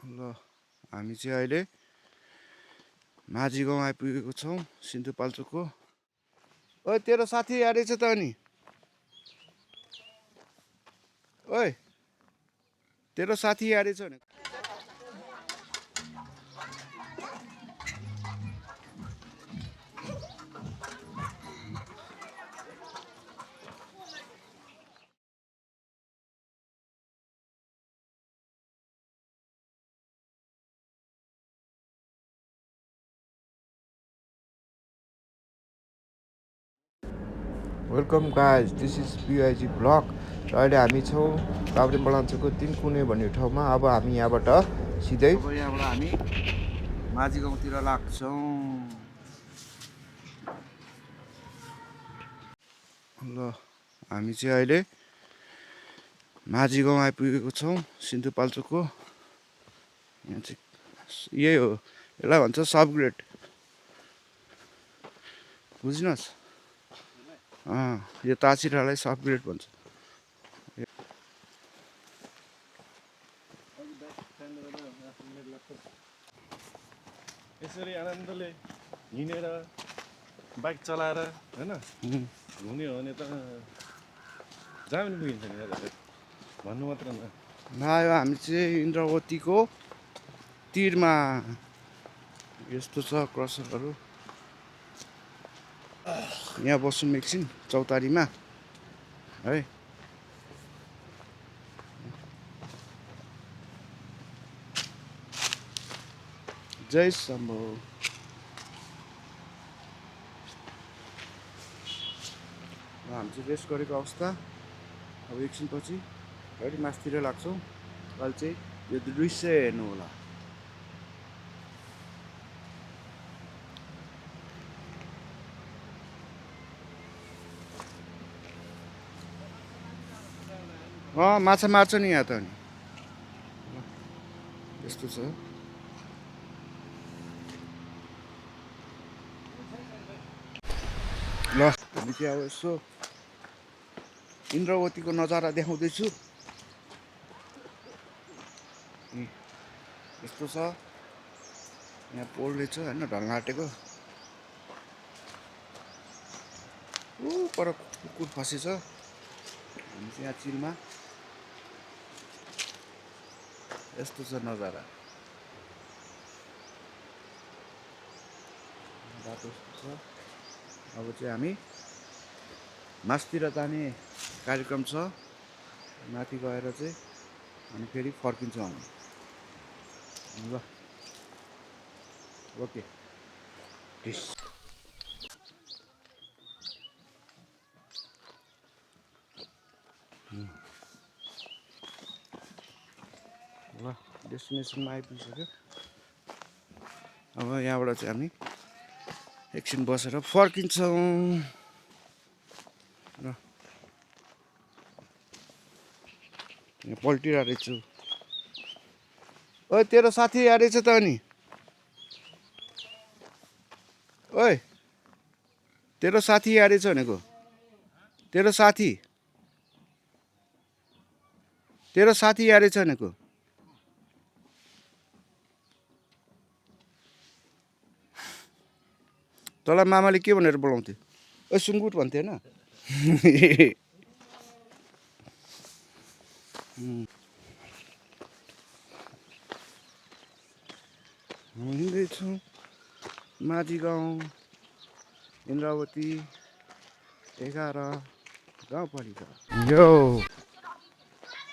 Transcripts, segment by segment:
ल हामी चाहिँ अहिले माझी गाउँ आइपुगेको छौँ सिन्धुपाल्चोकको। ओए तेरो साथी आएछ त अनि ओए तेरो साथी आएछ भने welcome guys, this is PIG blog. र अहिले हामी छौँ काभ्रे बलाञ्चोको 3 कुने भन्ने ठाउँमा। अब हामी यहाँबाट सिधै हामी माझी गाउँतिर लाग्छौँ। ल हामी चाहिँ अहिले माझी गाउँ आइपुगेको छौँ सिन्धुपाल्चोकको। यहाँ चाहिँ यही हो, यसलाई भन्छ सब ग्रेड, बुझ्नुहोस्। यो तासिरालाई सब ग्रेड भन्छ। यसरी आनन्दले हिँडेर बाइक चलाएर हैन घुम्ने हो भने त जहाँ पनि पुगिन्छ नि यार, भन्नु मात्र नआयो। हामी चाहिँ इन्द्रावतीको तिरमा यस्तो छ क्रसरहरू। यहाँ बस्छौँ एकछिन चौतारीमा है। जय शम्भो। हामी चाहिँ रेस्ट गरेको अवस्था। अब एकछिनपछि फेरि मासतिर लाग्छौँ। अहिले चाहिँ यो दृश्य हेर्नु होला। माछा मार्छ नि यहाँ त। अनि यस्तो छ। ल हामी चाहिँ अब यसो इन्द्रावतीको नजारा देखाउँदैछु। यस्तो छ, यहाँ पोल रहेछ होइन, ढल्न आँटेको। पर कुकुर फसेछ। हामी चाहिँ यहाँ चिलमा यस्तो छ नजारा। बाटो छ। अब चाहिँ हामी मासतिर जाने कार्यक्रम छ। माथि गएर चाहिँ अनि फेरि फर्किन्छौँ हामी। ल ओके, पिस। ल डेस्टिनेसनमा आइपुगिसक्यो। अब यहाँबाट चाहिँ हामी एकछिन बसेर फर्किन्छौँ। र यहाँ पल्टिरहेको रहेछु। ओए तेरो साथी आएछ त अनि ओए तेरो साथी आएछ भनेको। तेरो साथी आएछ भनेको। तँलाई मामाले के भनेर बोलाउँथ्यो? ओ सुँगुर भन्थ्यो होइन? हिँड्दैछौँ माझी गाउँ इन्द्रावती 11 गाउँपालिका। यो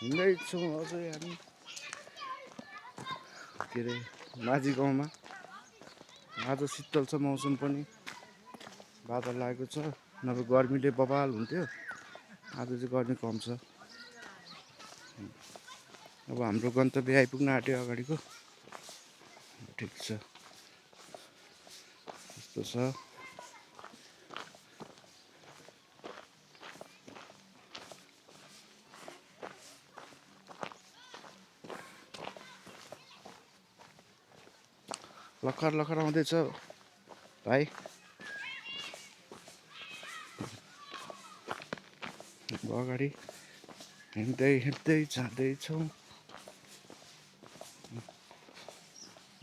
हिँड्दैछौँ अझै हामी के अरे माझी गाउँमा। आज शीतल छ मौसम पनि, बादल लागेको छ। नभए गर्मीले बबाल हुन्थ्यो, आज चाहिँ गर्मी कम छ। अब हाम्रो गन्तव्य आइपुग्न आँट्यो अगाडिको। ठिक छ, यस्तो छ। लखर लखर आउँदैछ भाइ। अगाडि हिँड्दै हिँड्दै जाँदैछौँ।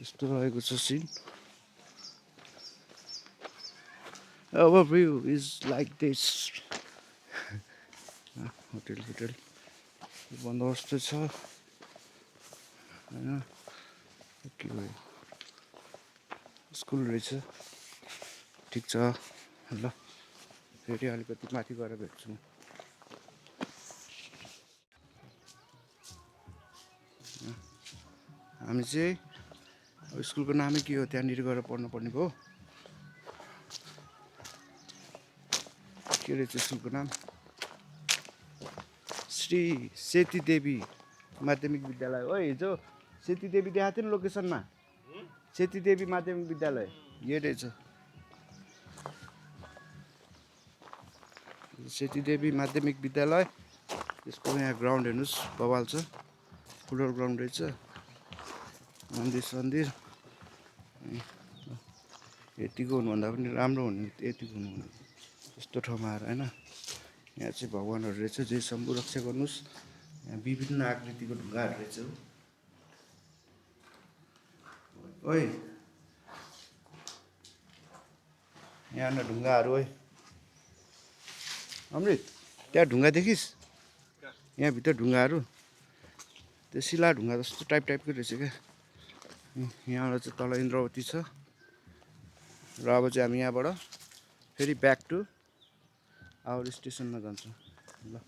यस्तो रहेको छ scene our view is like this hotel बन्दोबस्त छ हैन के भयो स्कुल रहेछ ठिक छ ल फेरि अलिकति माथि गएर भेट्छु हामी चाहिँ अब स्कुलको नामै के हो त्यहाँनिर गएर पढ्नु पर्ने भयो के रहेछ स्कुलको नाम श्री सेती देवी माध्यमिक विद्यालय हो हिजो सेती देवी देखाएको थियो नि लोकेसनमा सेती देवी माध्यमिक विद्यालय यही रहेछ सेती देवी माध्यमिक विद्यालय त्यसको यहाँ ग्राउन्ड हेर्नुहोस् बवाल छ फुटबल ग्राउन्ड रहेछ मन्दिर यतिको हुनुभन्दा पनि राम्रो हुने यतिको हुनु यस्तो ठाउँमा आएर होइन यहाँ चाहिँ भगवान्हरू रहेछ जे शम्भु रक्षा गर्नुहोस् यहाँ विभिन्न आकृतिको ढुङ्गाहरू रहेछ ओइ यहाँ न ढुङ्गाहरू ओइ अमृत त्यहाँ ढुङ्गा देखिस् यहाँभित्र ढुङ्गाहरू त्यो शिला ढुङ्गा जस्तो टाइपको रहेछ क्या यहाँबाट चाहिँ तल इन्द्रवती छ र अब चाहिँ हामी यहाँबाट फेरि ब्याक टु आवर स्टेसनमा जान्छौँ ल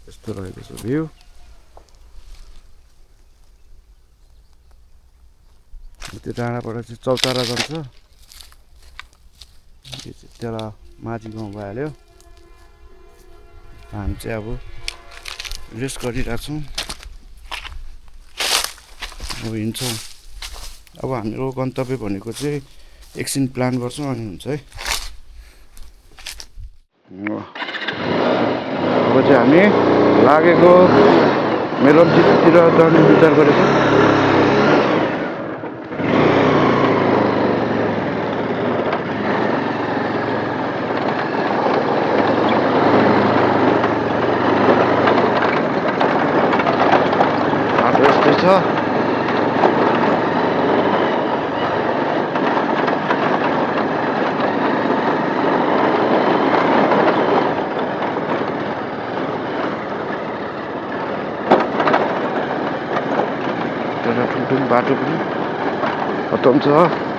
यस्तो रहेको छ भ्यू त्यो डाँडाबाट चाहिँ चौतारा जान्छ त्यसलाई माझी गाउँ भइहाल्यो हामी चाहिँ अब रेस्ट गरिरहेको छौँ अब हिँड्छौँ अब हाम्रो गन्तव्य भनेको चाहिँ एकछिन प्लान गर्छौँ अनि हुन्छ है अब चाहिँ हामी लागेको मेलम्चीतिर जाने विचार गरेको छ ठुल्ठुलो बाटो पनि खतम छ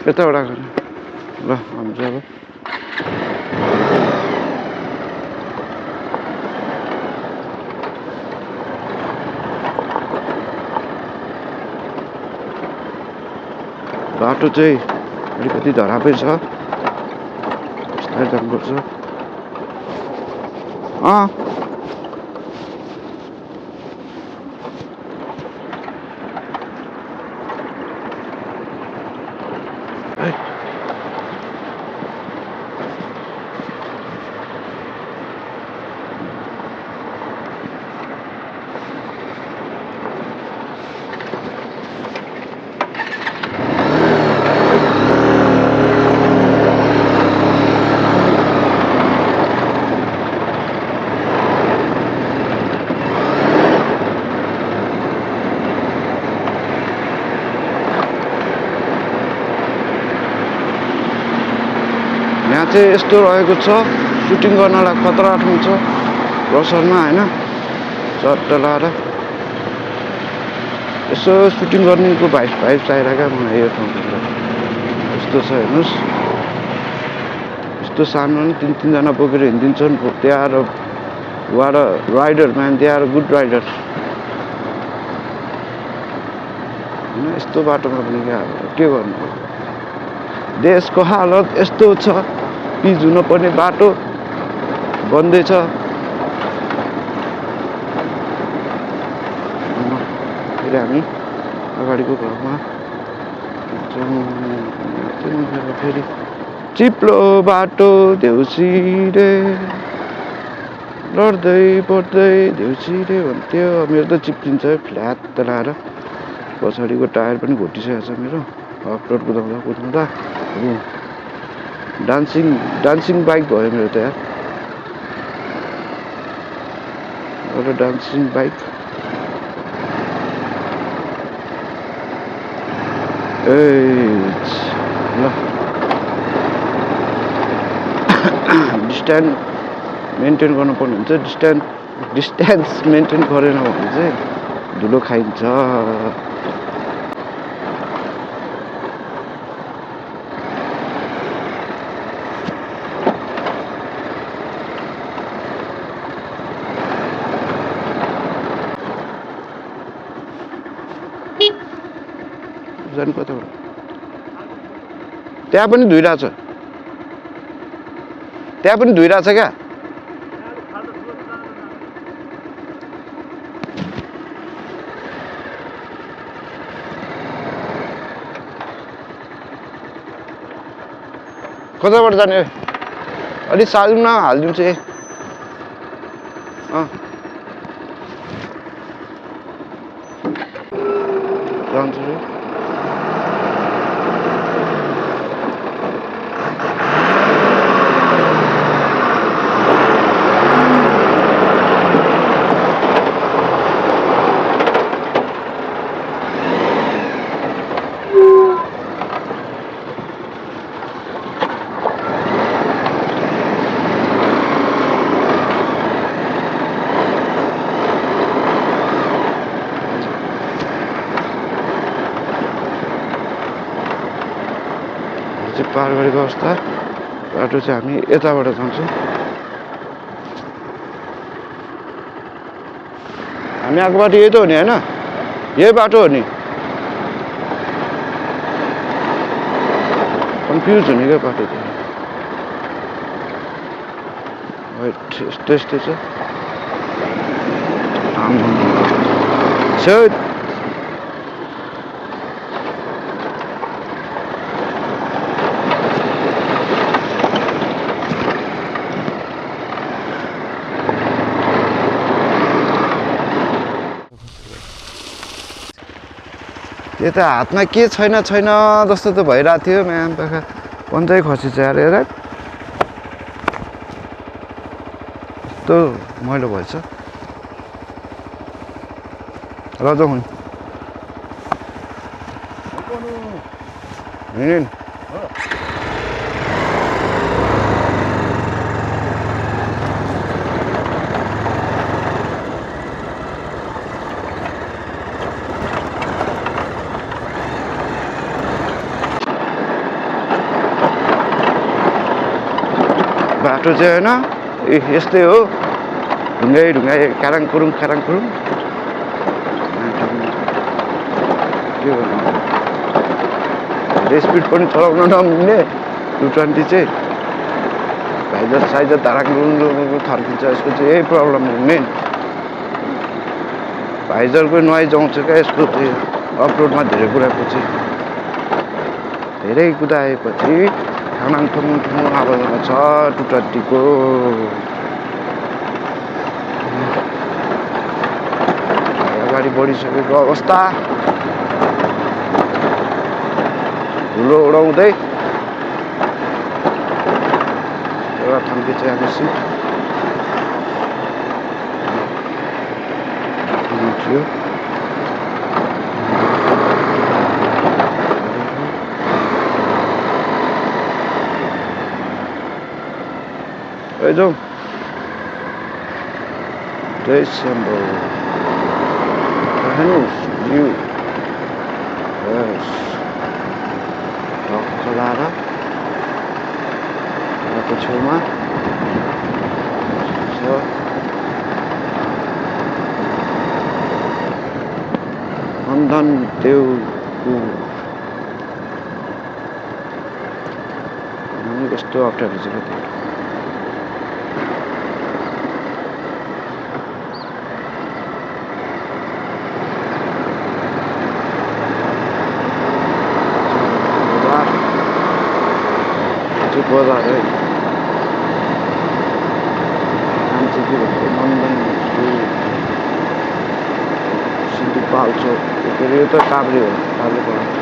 यताबाट गर्ने ल हामी चाहिँ अब बाटो चाहिँ अलिकति धरापै छ बिस्तारै जानुपर्छ यहाँ चाहिँ यस्तो रहेको छ सुटिङ गर्नलाई खतरा ठाउँ छ रसरमा होइन चट्ट लाएर यसो सुटिङ गर्नेको भाइब चाहिरहेको क्या मलाई यो ठाउँतिर यस्तो छ हेर्नुहोस् यस्तो सानो नि तीनजना बोकेर हिँडिदिन्छन् they are what rider man they are good rider होइन यस्तो बाटोमा पनि क्या के गर्नु देशको हालत यस्तो छ पिच हुनुपर्ने बाटो बन्दै छ फेरि हामी अगाडिको घरमा फेरि चिप्लो बाटो देउसी रे लड्दै बढ्दै देउसी रे भन्थ्यो मेरो त चिप्लिन्छ फ्ल्याट लाएर पछाडिको टायर पनि घोटिसकेको छ मेरो अफरोड कुदाउँदा डान्सिङ बाइक भयो मेरो त यार एउटा डान्सिङ बाइक ल डिस्टेन्स मेन्टेन गर्नुपर्ने हुन्छ डिस्टेन्स मेन्टेन गरेन भने चाहिँ धुलो खाइन्छ जानु कताबाट त्यहाँ पनि धुइरहेछ क्या कताबाट जाने अलिक सालुमा हालिदिन्छु जान्छु पार गरेको अवस्था बाटो चाहिँ हामी यताबाट जान्छौँ हामी आएको बाटो यही त हो नि होइन यही बाटो हो नि कन्फ्युज हुने क्या बाटो चाहिँ यस्तो छ यो त हातमा के छैन जस्तो त भइरहेको थियो म्याम पाखा पन्चै खसी चाहिँ हेर यस्तो मैलो भएछ र जाउँ हिँड बाटो चाहिँ होइन यस्तै हो ढुङ्गाइ काराङ कुरुङ के गर्नु स्पिड पनि चलाउन नमिल्ने 220 चाहिँ भाइजर धाराङ थर्किन्छ यसको चाहिँ यही प्रब्लम हो मेन भाइजरको नोइज आउँछ क्या यसको चाहिँ अपलोडमा धेरै कुराको चाहिँ धेरै कुदाएपछि ठाङठाङ ठुङ आवाज आउँछ टुटट्टीको। अगाडि बढिसकेको अवस्था, धुलो उडाउँदै एउटा ठाउँको चाहिँ अब सिट थियो। जाउँ December. हेर्नुहोस् भ्यू चलाएर घरको छेउमा छ नन्दन देवपुर। कस्तो अप्ठ्यारो छ त्यो। बजार है नाम चाहिँ के भन्छ नन्दन सिन्धुपाल्चोक। के अरे यो त काभ्रे हो, काभ्रे पढाउँछ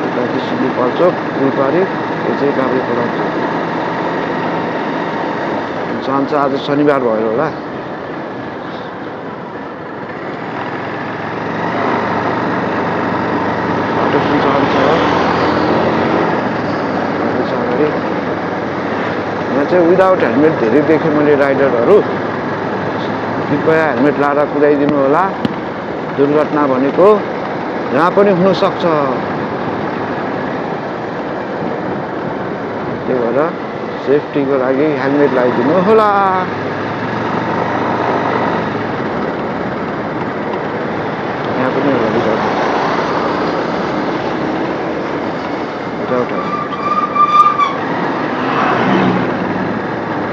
यता चाहिँ सिन्धुपाल्चोक फुलबारी, यो चाहिँ काभ्रे पढाउँछ। सन्च आज शनिबार भयो होला। बाटो सुनसान छ। यहाँ चाहिँ विदाउट हेलमेट धेरै देखेँ मैले राइडरहरू। कृपया हेलमेट लाएर कुदाइदिनु होला। दुर्घटना भनेको जहाँ पनि हुनसक्छ। त्यही भएर सेफ्टीको लागि हेलमेट लगाइदिनु होला। यहाँ पनि होला विदाउट हेलमेट।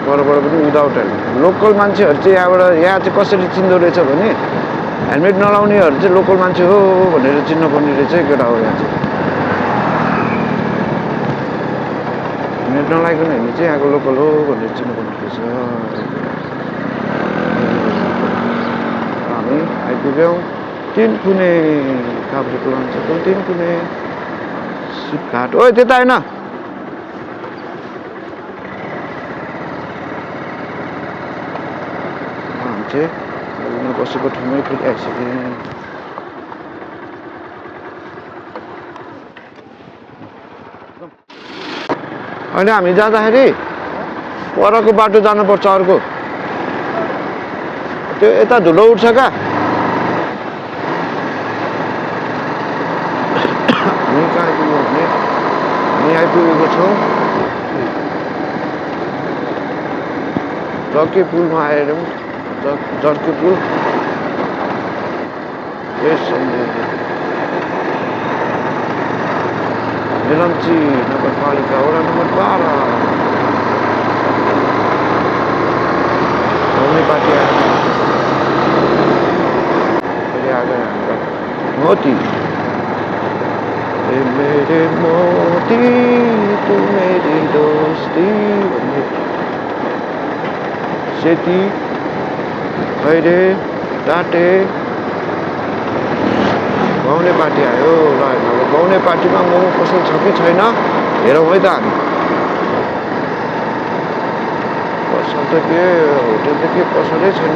परबाट पनि विदाउट हेलमेट। लोकल मान्छेहरू चाहिँ यहाँ चाहिँ कसरी चिन्दो रहेछ भने हेलमेट नलाउनेहरू चाहिँ लोकल मान्छे हो भनेर चिन्न पर्ने रहेछ केटा हो। यहाँ चाहिँ हेलमेट नलाइकन हिँड्ने चाहिँ यहाँको लोकल हो भनेर चिन्न पर्ने रहेछ। हामी आइपुग्यौँ तिनकुने, काभ्रेको लान्छको तिनकुने सिपघाट। ओ त्यता होइन, बसेको ठाउँमै फेरि एक्सिडेन्ट। अहिले हामी जाँदाखेरि परको बाटो जानुपर्छ अर्को। त्यो यता धुलो उठ्छ क्या। हामी कहाँ आइपुग्यौँ भने हामी आइपुगेको छौँ जर्के पुलमा आएर जर्के पुल मेलम्ची नगरपालिका वडा नम्बर 12 गाउने पार्टी आ गए हामीका मोती। मेरे मोती तू मेरी दोस्ती भन्ने सेती खैरे टाटे गाउने पार्टी आयो। ल अब गाउने पार्टीमा मोमो पसल छ कि छैन हेरौँ है त हामी। पसल त के होटल त के पसलै छैन।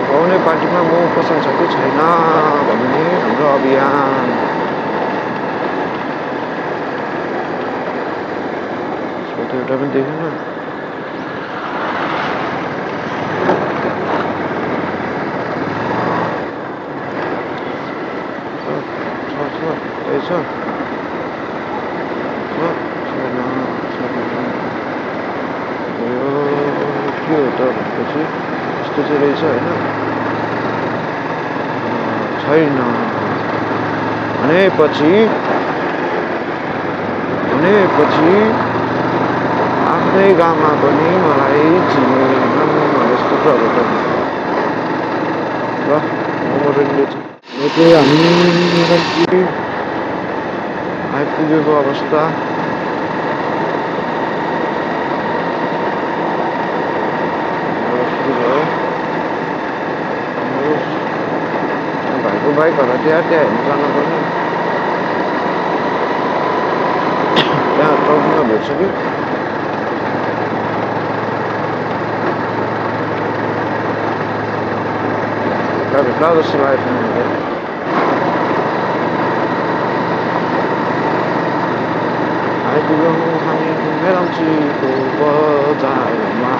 गाउने पार्टीमा मोमो पसल छ कि छैन भन्ने हाम्रो अभियान। एउटा पनि देखेन। छ यो के हो त भनेपछि यस्तो चाहिँ रहेछ होइन। छैन भनेपछि आफ्नै गाउँमा पनि मलाई चिनेनन् जस्तो प्रवर्तन। ल मोमो रेन्डेछ यो चाहिँ हामी निरन्तर आइपुगेको अवस्था सुरु भयो भाइको बाइकहरू त्यहाँ हेर्नु जानु पर्ने त्यहाँ टर्मिनल भइसक्यो भेट्ला जस्तो लागेको छ मलाई आइपुग्यौँ हामी मेलम्चीको बजारमा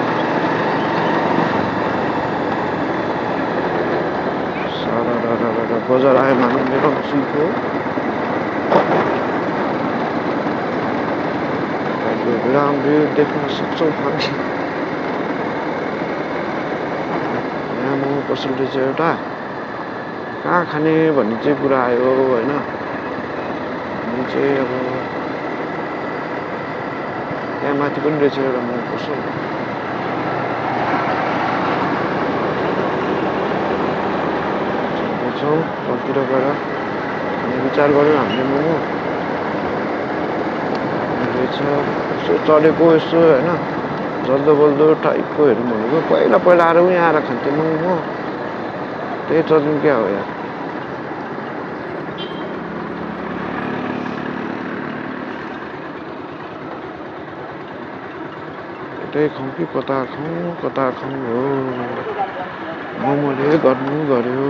बजार आयो हामी मेलम्चीको राम्रो देख्न सक्छौँ हामी यहाँ मोमो पसल रहेछ एउटा कहाँ खाने भन्ने चाहिँ कुरा आयो होइन अनि चाहिँ अब त्यहाँ माथि पनि रहेछ एउटा मोमो पसल छौँ तलतिर गएर अनि विचार गऱ्यौँ हामीले मोमो रहेछ यसो चढेको यसो होइन जल्दो बल्दो टाइपको हेरौँ भनेको पहिला आएर उहीँ आएर खान्थेँ मोमो त्यही चल्नु क्या हो यार त्यही खाउँ कि कता खाउँ हो मोमोले गर्नु गर्यो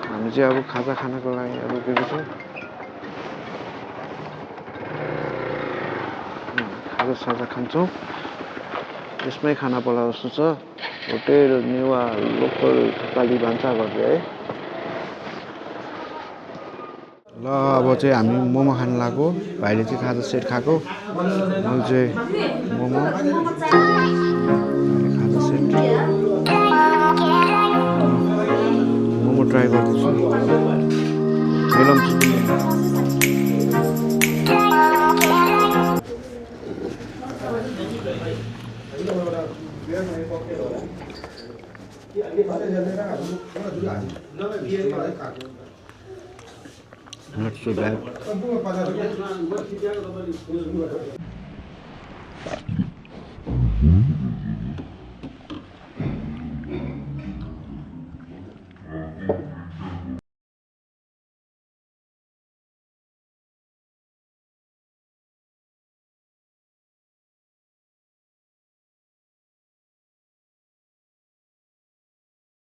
हामी चाहिँ अब खाजा खानको लागि रोकेको छौँ खाजा खान्छौँ त्यसमै खाना पर्ला जस्तो छ होटेल नेवा लोकल थकाली भान्सा गर्दै है ल अब चाहिँ हामी मोमो खान लाग्यो भाइले चाहिँ खाजा सेट खाएको मैले चाहिँ मोमो खाजा सेट मोमो ट्राई गर्दैछु मेलम्ची not so bad